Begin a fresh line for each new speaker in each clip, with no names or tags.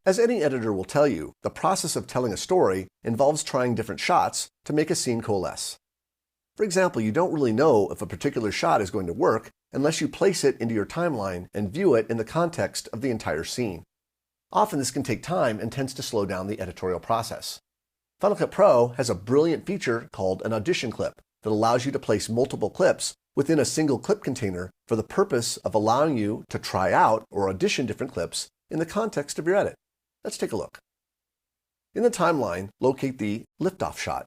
As any editor will tell you, the process of telling a story involves trying different shots to make a scene coalesce. For example, you don't really know if a particular shot is going to work unless you place it into your timeline and view it in the context of the entire scene. Often this can take time and tends to slow down the editorial process. Final Cut Pro has a brilliant feature called an audition clip that allows you to place multiple clips within a single clip container for the purpose of allowing you to try out or audition different clips in the context of your edit. Let's take a look. In the timeline, locate the liftoff shot.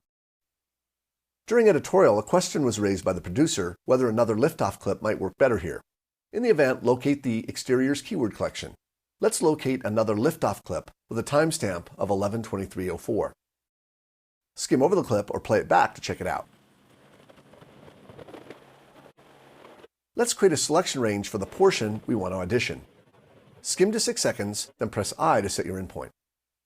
During editorial, a question was raised by the producer whether another liftoff clip might work better here. In the event, locate the exteriors keyword collection. Let's locate another liftoff clip with a timestamp of 11:23:04. Skim over the clip or play it back to check it out. Let's create a selection range for the portion we want to audition. Skim to 6 seconds, then press I to set your in point.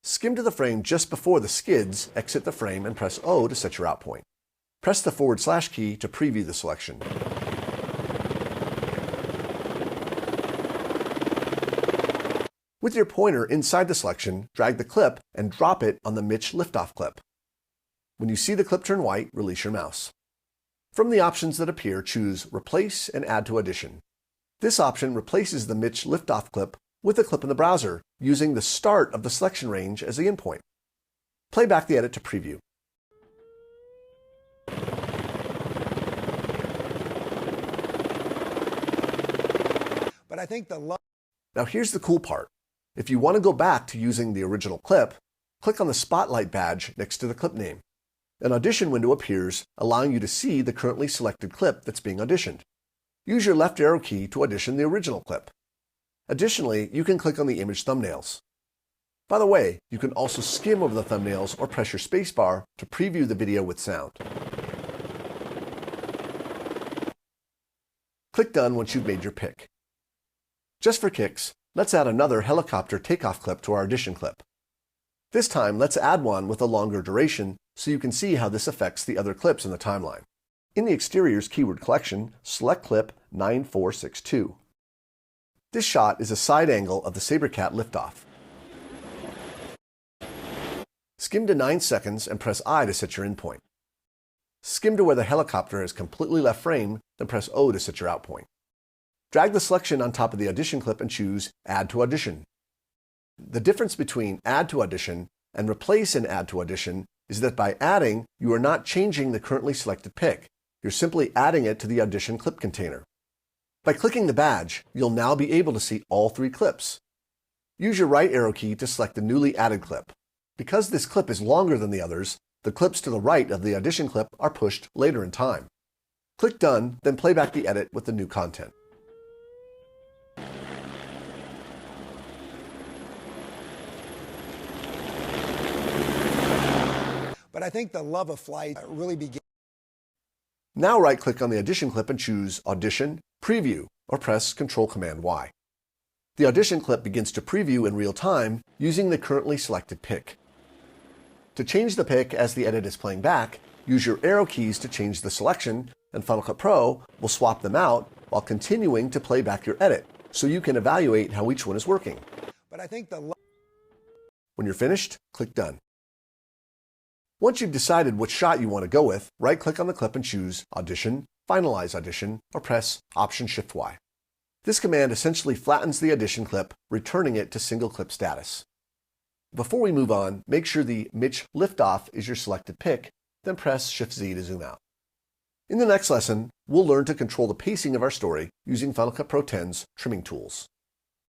Skim to the frame just before the skids, exit the frame, and press O to set your out point. Press the / key to preview the selection. With your pointer inside the selection, drag the clip and drop it on the Mitch liftoff clip. When you see the clip turn white, release your mouse. From the options that appear, choose Replace and Add to Audition. This option replaces the Mitch liftoff clip with a clip in the browser, using the start of the selection range as the endpoint. Play back the edit to preview.
But I think
Now here's the cool part. If you want to go back to using the original clip, click on the spotlight badge next to the clip name. An audition window appears, allowing you to see the currently selected clip that's being auditioned. Use your left arrow key to audition the original clip. Additionally, you can click on the image thumbnails. By the way, you can also skim over the thumbnails or press your spacebar to preview the video with sound. Click Done once you've made your pick. Just for kicks, let's add another helicopter takeoff clip to our audition clip. This time, let's add one with a longer duration so you can see how this affects the other clips in the timeline. In the exteriors keyword collection, select clip 9462. This shot is a side angle of the Sabercat liftoff. Skim to 9 seconds and press I to set your in point. Skim to where the helicopter has completely left frame, then press O to set your out point. Drag the selection on top of the audition clip and choose Add to Audition. The difference between Add to Audition and Replace and Add to Audition is that by adding, you are not changing the currently selected pick. You're simply adding it to the audition clip container. By clicking the badge, you'll now be able to see all 3 clips. Use your right arrow key to select the newly added clip. Because this clip is longer than the others, the clips to the right of the audition clip are pushed later in time. Click Done, then play back the edit with the new content.
But I think the love of flight really began.
Now right-click on the audition clip and choose Audition, Preview, or press Ctrl-Command-Y. The audition clip begins to preview in real time using the currently selected pick. To change the pick as the edit is playing back, use your arrow keys to change the selection, and Final Cut Pro will swap them out while continuing to play back your edit, so you can evaluate how each one is working.
But I think
When you're finished, click Done. Once you've decided which shot you want to go with, right-click on the clip and choose Audition, Finalize Audition, or press Option-Shift-Y. This command essentially flattens the audition clip, returning it to single clip status. Before we move on, make sure the Mitch liftoff is your selected pick, then press Shift-Z to zoom out. In the next lesson, we'll learn to control the pacing of our story using Final Cut Pro X's trimming tools.